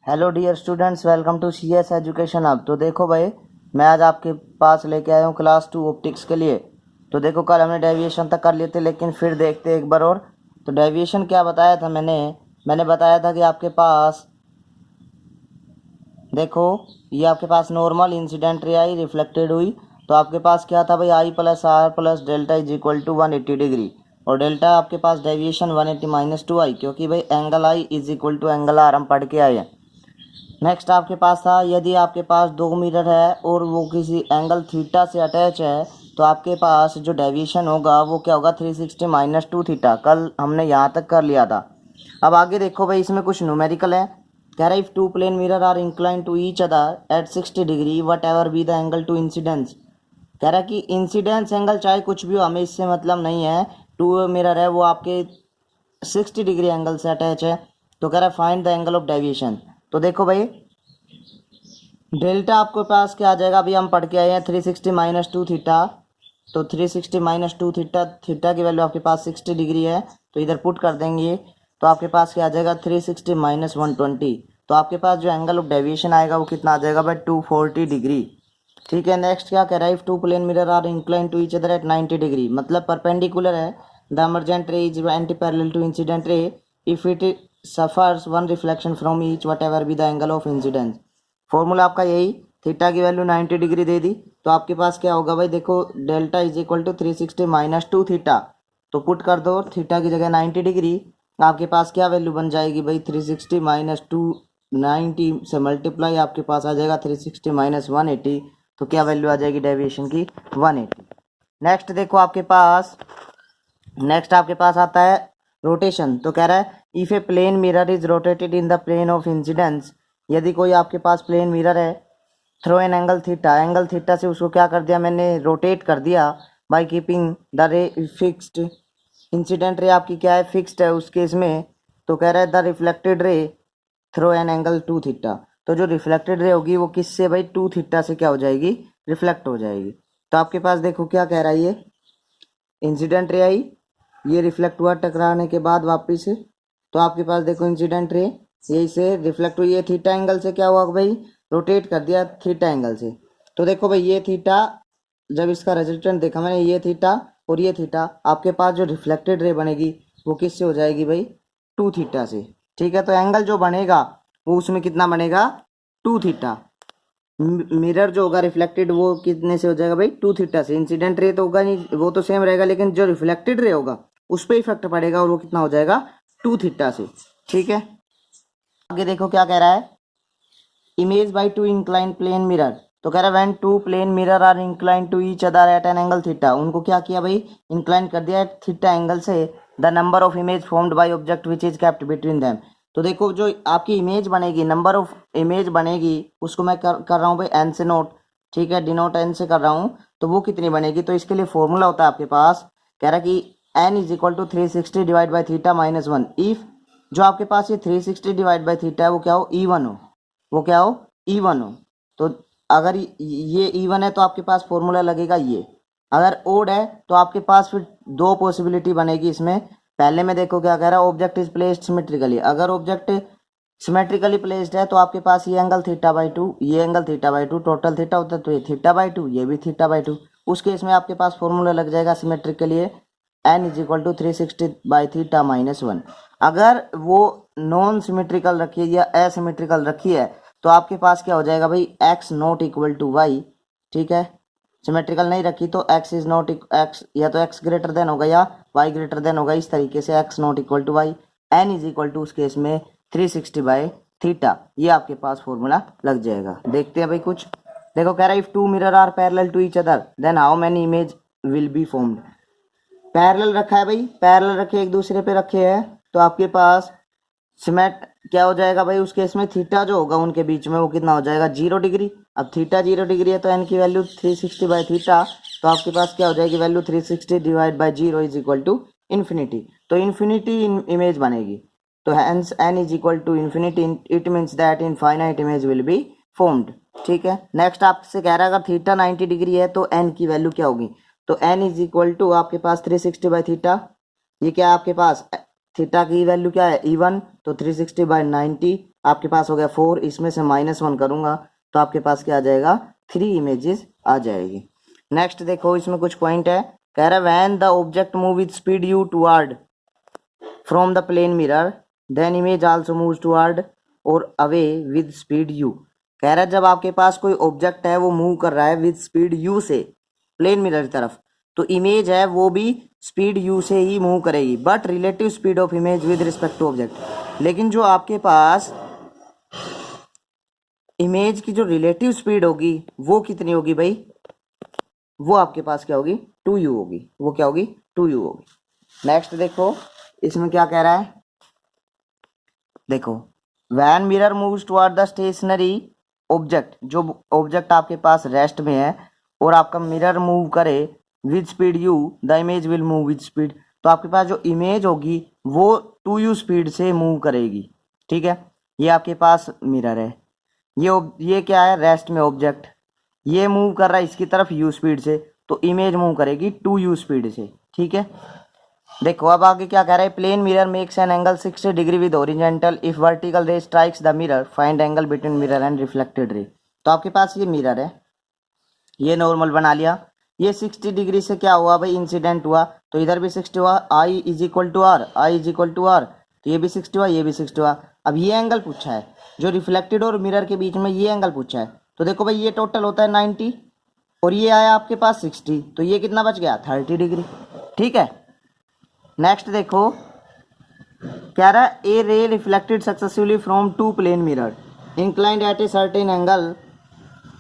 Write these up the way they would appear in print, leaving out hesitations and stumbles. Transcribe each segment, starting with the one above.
Hello dear students, welcome to C S education hub. तो देखो भाई, मैं आज आपके पास लेके आया हूँ क्लास 2 ऑप्टिक्स के लिए। तो देखो, कल हमने डेविएशन तक कर लिए थे, लेकिन फिर देखते एक बार और। तो डेविएशन क्या बताया था मैंने बताया था कि आपके पास देखो, ये आपके पास नॉर्मल इंसिडेंट रे आई, रिफ्लेक्टेड हुई। तो आपके पास क्या था भाई, I plus R plus delta is equal to 180 degree. और डेल्टा आपके पास डेविएशन 180 माइनस 2 आई, क्योंकि भाई angle I is equal to angle R हम पढ़ के आए हैं। नेक्स्ट आपके पास था, यदि आपके पास दो मिरर है और वो किसी एंगल थीटा से अटैच है, तो आपके पास जो डेविएशन होगा वो क्या होगा, 360 माइनस 2 थीटा। कल हमने यहाँ तक कर लिया था। अब आगे देखो भाई, इसमें कुछ न्यूमेरिकल है। कह रहा है if two plane mirror are incline to each other at 60 degree whatever be the angle to incidence. कह रहा है कि इंसिडेंस एंगल चाहे कुछ भी हो, हमें इससे मतलब नहीं है। टू मिरर है वो आपके 60 डिग्री एंगल से अटैच है। तो कह रहा है find the angle of deviation. तो देखो भाई, डेल्टा आपके पास क्या आ जाएगा, अभी हम पढ़ के आए हैं 360 माइनस 2 थीटा। तो 360 माइनस 2 थीटा, थीटा की वैल्यू आपके पास 60 डिग्री है, तो इधर पुट कर देंगे। तो आपके पास क्या आ जाएगा, 360 माइनस 120। तो आपके पास जो एंगल ऑफ डेविएशन आएगा वो कितना आ जाएगा भाई, 240 डिग्री। ठीक है। नेक्स्ट क्या कह रहा है, if two plane mirror are incline to each other at 90 degree, मतलब परपेंडिकुलर है। The emergent ray is anti parallel to incident ray if it suffers one reflection from each whatever be the angle of incidence. Formula आपका यही, theta की value 90 degree दे दी। तो आपके पास क्या होगा भाई, देखो delta is equal to 360 minus 2 theta. तो पुट कर दो थीटा की जगह 90 डिग्री। आपके पास क्या वैल्यू बन जाएगी भाई, 360 माइनस 290 से मल्टीप्लाई आपके पास आ जाएगा 360 माइनस 180। तो क्या वैल्यू आ जाएगी डेविएशन की, 180। नेक्स्ट देखो आपके पास आता है रोटेशन। तो कह रहा है if a plane mirror is rotated in the plane of incidence, यदि कोई आपके पास प्लेन मिरर है, थ्रो एन एंगल थीटा से उसको क्या कर दिया मैंने, रोटेट कर दिया by keeping the ray fixed. Incident ray आपकी क्या है, फिक्स्ड है उस केस में। तो कह रहा है the reflected ray through an angle 2 theta. तो जो रिफ्लेक्टेड रे होगी वो किससे भाई, 2 थीटा से क्या हो जाएगी, रिफ्लेक्ट हो जाएगी। तो आपके पास देखो क्या कह रहा है, ये इंसिडेंट रे आई, ये रिफ्लेक्ट हुआ टकराने के बाद वापिस। तो आपके पास देखो इंसिडेंट रे यही से रिफ्लेक्ट हुई, ये थीटा एंगल से क्या हुआ भाई, रोटेट कर दिया थीटा एंगल से। तो देखो भाई, ये थीटा, जब इसका रिजल्टेंट देखा मैंने, ये थीटा और ये थीटा, आपके पास जो रिफ्लेक्टेड रे बनेगी वो किससे हो जाएगी भाई, 2 थीटा से। ठीक है। तो एंगल जो बनेगा वो उसमें कितना बनेगा, 2 थीटा। मिरर जो होगा रिफ्लेक्टेड वो कितने से हो जाएगा भाई, 2 थीटा से। इंसिडेंट रे तो होगा नहीं, वो तो सेम रहेगा, लेकिन जो रिफ्लेक्टेड रे होगा उस पर इफेक्ट पड़ेगा, और वो कितना हो जाएगा, 2 थीटा से। ठीक है। आगे देखो क्या कह रहा है, image by two incline plane mirror. तो कह रहा है when two plane mirror are incline to each other at an angle theta, उनको क्या किया भाई, इंक्लाइन कर दिया थीटा एंगल से। The number of image formed by object which is kept between them. तो देखो, जो आपकी इमेज बनेगी, नंबर ऑफ इमेज बनेगी, उसको मैं कर रहा हूँ भाई एन से नोट। ठीक है, डिनोट एन से कर रहा हूँ। तो वो कितनी बनेगी, तो इसके लिए फॉर्मूला होता है आपके पास। कह रहा है कि n is equal to 360 divide by theta minus 1 if जो आपके पास ये 360 डिवाइड बाई थीटा है वो क्या हो, E1 हो। वो क्या हो, E1 हो। तो अगर ये E1 है तो आपके पास फॉर्मूला लगेगा ये। अगर ओड है तो आपके पास फिर दो पॉसिबिलिटी बनेगी इसमें। पहले में देखो क्या कह रहा है, ऑब्जेक्ट इज प्लेस्ड सिमेट्रिकली। अगर ऑब्जेक्ट सिमेट्रिकली प्लेस्ड है तो आपके पास ये एंगल थीटा बाई टू, ये angle theta by two, total theta होता है तो ये थीटा बाई टू, ये भी थीटा बाई टू। उस केस में आपके पास फॉर्मूला लग जाएगा सिमेट्रिक के लिए, n is equal to 360 by theta minus 1। अगर वो नॉन सिमेट्रिकल रखी है या असिमेट्रिकल रखी है तो आपके पास क्या हो जाएगा भाई, x not equal to y. ठीक है। सिमेट्रिकल नहीं रखी तो एक्स इज नॉट एक्स, या तो एक्स ग्रेटर देन होगा या वाई ग्रेटर देन होगा, इस तरीके से x not equal to y, n is equal to उस केस में 360 बाई थीटा। ये आपके पास फॉर्मूला लग जाएगा। देखते हैं भाई कुछ। देखो कह रहा है if two mirror are parallel to each other then how many image will be formed. Parallel रखा है भाई, पैरेलल रखे एक दूसरे पे रखे हैं, तो आपके पास सिमेट क्या हो जाएगा भाई, उस केस में थीटा जो होगा उनके बीच में वो कितना हो जाएगा, 0 डिग्री। अब थीटा 0 डिग्री है तो एन की वैल्यू 360 बाई थीटा। तो आपके पास क्या हो जाएगी value, 360 divide by 0 is equal to infinity. तो इन्फिनिटी इमेज बनेगी। तो hence n is equal to infinity, it means that infinite image will be formed. ठीक है। नेक्स्ट आपसे कह रहा है अगर थीटा 90 डिग्री है तो एन की वैल्यू क्या होगी। तो एन इज इक्वल टू आपके पास 360 बाई थीटा, ये क्या है आपके पास, थीटा की वैल्यू क्या है, E1, तो 360 बाई 90 आपके पास हो गया 4, इसमें से -1 करूंगा तो आपके पास क्या आ जाएगा, 3 इमेजेस आ जाएगी। नेक्स्ट देखो, इसमें कुछ पॉइंट है, कह रहा है when the object move with speed u toward from the plane mirror then image also moves toward और अवे विद स्पीड यू। कह रहा है जब आपके पास कोई ऑब्जेक्ट है वो मूव कर रहा है विद स्पीड यू से प्लेन मिरर की तरफ, तो इमेज है वो भी स्पीड यू से ही मूव करेगी, but relative speed of image with respect to object. लेकिन जो आपके पास इमेज की जो रिलेटिव स्पीड होगी वो कितनी होगी भाई, वो आपके पास क्या होगी, 2u होगी। वो क्या होगी, 2u होगी। नेक्स्ट देखो, इसमें क्या कह रहा है, देखो when mirror moves toward the stationary object, जो ऑब्जेक्ट आपके पास रेस्ट में है और आपका मिरर मूव करे with speed u, the image will move with speed. तो आपके पास जो इमेज होगी वो 2u स्पीड से मूव करेगी, ठीक है। ये आपके पास मिरर है, ये क्या है, रेस्ट में ऑब्जेक्ट, ये मूव कर रहा है इसकी तरफ u स्पीड से, तो इमेज मूव करेगी 2u स्पीड से, ठीक है। देखो अब आगे क्या कह रहा है, plane mirror makes an angle 60 degree with horizontal, if vertical ray strikes the mirror find angle between mirror and reflected ray. तो आपके पास ये मिरर है, ये नॉर्मल बना लिया, ये 60 डिग्री से क्या हुआ भाई, इंसिडेंट हुआ, तो इधर भी 60 हुआ, I is equal to R, I is equal to R, तो ये भी 60 हुआ, ये भी 60 हुआ। अब ये एंगल पूछा है जो रिफ्लेक्टेड और मिरर के बीच में, ये एंगल पूछा है, तो देखो भाई ये टोटल होता है 90 और ये आया आपके पास 60, तो ये कितना बच गया, 30 डिग्री, ठीक है। नेक्स्ट देखो, कह रहा है a ray reflected successfully from two plane mirror inclined at a certain angle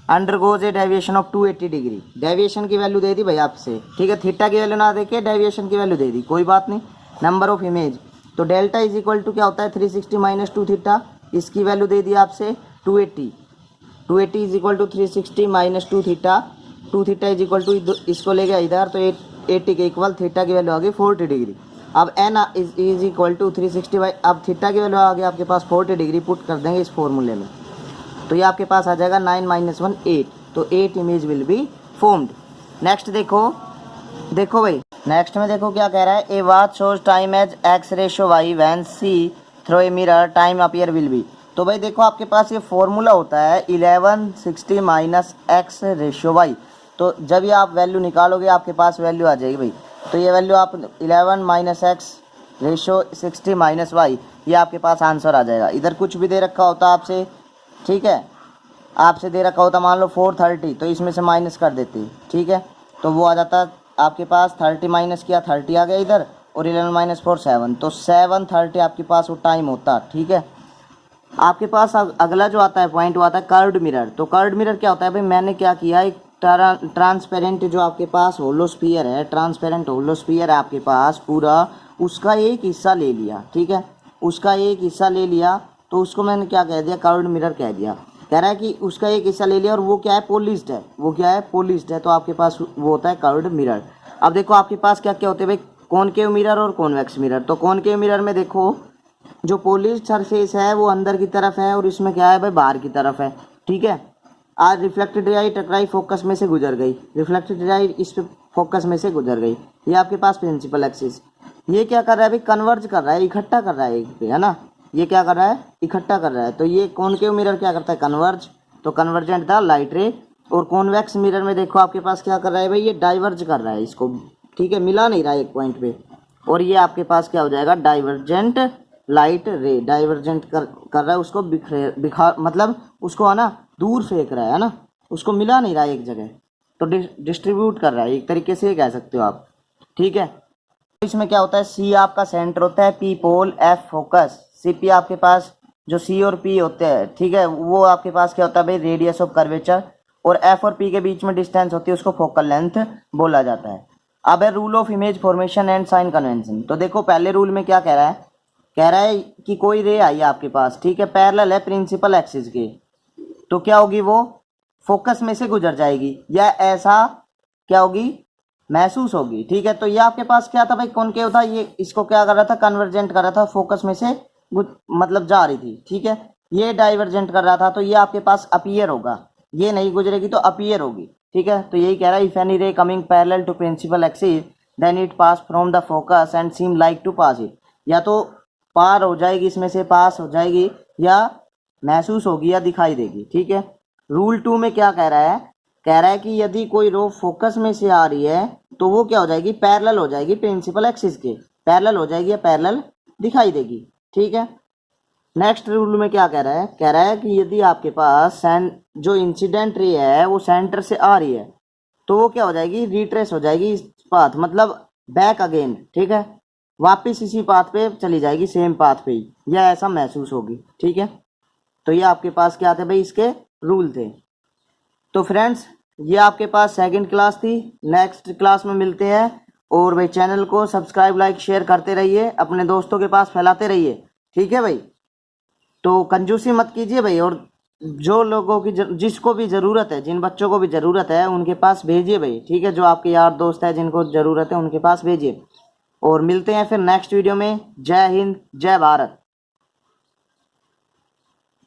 undergoes a deviation of 280 degree. Deviation की वैल्यू दे दी भाई आपसे, ठीक है, थीटा की वैल्यू ना देके डेविएशन की वैल्यू दे दी, कोई बात नहीं। नंबर ऑफ इमेज, तो डेल्टा इज इक्वल टू क्या होता है, 360 माइनस 2 थीटा, इसकी वैल्यू दे दी आपसे 280, 280 is equal to 360 minus 2 theta, 2 theta is equal to इसको ले गया इधर, तो 80 के इक्वल थीटा की वैल्यू आ गई 40 डिग्री। अब n is equal to 360 by, अब थीटा की वैल्यू आ गई आपके पास 40 डिग्री, पुट कर देंगे इस फॉर्मूले में, तो ये आपके पास आ जाएगा 9 माइनस 1 8, तो 8 image will be formed. Next देखो, देखो भाई नेक्स्ट में देखो क्या कह रहा है, a watch shows time as X ratio Y when see through a mirror time appear will be. तो भाई देखो आपके पास ये फॉर्मूला होता है 1160 माइनस एक्स रेशो वाई, तो जब ये आप वैल्यू निकालोगे आपके पास वैल्यू आ जाएगी भाई, तो ये वैल्यू आप 11 minus x ratio 60 minus y, ये आपके पास आंसर आ जाएगा। इधर कुछ भी दे रखा होता आपसे, ठीक है, आपसे दे रखा होता मान लो 430, तो इसमें से माइनस कर देते, ठीक है, तो वो आ जाता आपके पास 30 माइनस किया 30 आ गया इधर, और 11 माइनस 4 7, तो 730 आपके पास वो टाइम होता, ठीक है। आपके पास अगला जो आता है पॉइंट वो आता है कर्व्ड मिरर। तो कर्व्ड मिरर क्या होता है भाई, मैंने क्या किया, एक ट्रांसपेरेंट जो आपके पास होलोस्फीयर है, ट्रांसपेरेंट होलोस्फीयर है आपके पास पूरा, उसका एक हिस्सा ले लिया, ठीक है, उसका एक हिस्सा ले लिया, तो उसको मैंने क्या कह दिया, कर्व्ड मिरर कह दिया। कह रहा है कि उसका एक हिस्सा ले लिया और वो क्या है, पॉलिश्ड है, वो क्या है, पॉलिश्ड है, तो आपके पास वो होता है कर्व्ड मिरर। अब देखो आपके पास क्या क्या होते हैं भाई, कॉनकेव मिरर और कॉन्वेक्स मिरर। तो कॉनकेव मिरर में देखो जो पॉलिश्ड सरफेस है वो अंदर की तरफ है और इसमें क्या है भाई, बाहर की तरफ है, ठीक है। आज रिफ्लेक्टेड रे टकराई फोकस में से गुजर गई, रिफ्लेक्टेड रे इस पे फोकस में से गुजर गई, ये आपके पास प्रिंसिपल एक्सिस। ये क्या कर रहा है भाई, कन्वर्ज कर रहा है, इकट्ठा कर रहा है एक पे, है ना, ये क्या कर रहा है, इकट्ठा कर रहा है। तो ये कॉनकेव मिरर क्या करता है, कन्वर्ज, तो कन्वर्जेंट था लाइट रे। और कॉन्वेक्स मिरर में देखो आपके पास क्या कर रहा है भाई, ये डाइवर्ज कर रहा है इसको, ठीक है, मिला नहीं रहा है एक पॉइंट पे, और ये आपके पास क्या हो जाएगा, डाइवर्जेंट लाइट रे, डाइवर्जेंट कर रहा है उसको, बिखा मतलब उसको है ना दूर फेंक रहा है ना, उसको मिला नहीं रहा है एक जगह, तो डिस्ट्रीब्यूट कर रहा है एक तरीके से, कह सकते हो आप, ठीक है। इसमें क्या होता है, सी आपका सेंटर होता है, पी पोल, एफ फोकस, सी पी आपके पास जो सी और पी होते हैं, ठीक है, वो आपके पास क्या होता है भाई, रेडियस ऑफ कर्वेचर, और एफ और पी के बीच में डिस्टेंस होती है, उसको फोकल लेंथ बोला जाता है। अब है rule of image formation and sign convention. तो देखो पहले रूल में क्या कह रहा है, कह रहा है कि कोई रे आई है आपके पास, ठीक है, पैरेलल है प्रिंसिपल एक्सिस के, तो क्या होगी, वो फोकस में से गुजर जाएगी, या ऐसा क्या होगी, महसूस होगी, ठीक है। तो ये आपके पास क्या था भाई, कॉनकेव था, ये इसको क्या कर रहा था, कन्वर्जेंट कर रहा था, फोकस में से मतलब जा रही थी, ठीक है। ये डाइवर्जेंट कर रहा था, तो ये आपके पास अपीयर होगा, ये नहीं गुजरेगी तो अपीयर होगी, ठीक है। तो यही कह रहा है, if any ray coming parallel to principal axis then it pass from the focus and seem like to pass it, या तो पार हो जाएगी इसमें से, पास हो जाएगी, या महसूस होगी या दिखाई देगी। ठीक है। रूल 2 में क्या कह रहा है, कह रहा है कि यदि कोई रो फोकस में से आ रही है तो वो क्या हो जाएगी, पैरेलल हो जाएगी प्रिंसिपल एक्सिस के, पैरेलल हो जाएगी या पैरेलल दिखाई देगी। ठीक है। नेक्स्ट रूल में क्या कह रहा है, कह रहा है कि यदि आपके पास जो इंसिडेंट रे है वो सेंटर से आ रही है तो वो क्या हो जाएगी, रिट्रेस हो जाएगी इस पाथ, मतलब बैक अगेन। ठीक है, वापिस इसी पाथ पे चली जाएगी, सेम पाथ पे ही, या ऐसा महसूस होगी। ठीक है। तो ये आपके पास क्या थे भाई, इसके रूल थे। तो फ्रेंड्स ये आपके पास सेकंड क्लास थी। नेक्स्ट क्लास में मिलते हैं। और भाई चैनल को सब्सक्राइब लाइक शेयर करते रहिए, अपने दोस्तों के पास फैलाते रहिए। ठीक है भाई। तो कंजूसी मत कीजिए भाई, और जो लोगों की जिसको भी ज़रूरत है, जिन बच्चों को भी ज़रूरत है उनके पास भेजिए भाई। ठीक है, जो आपके यार दोस्त है जिनको ज़रूरत है उनके पास भेजिए। और मिलते हैं फिर नेक्स्ट वीडियो में। जय हिंद, जय भारत।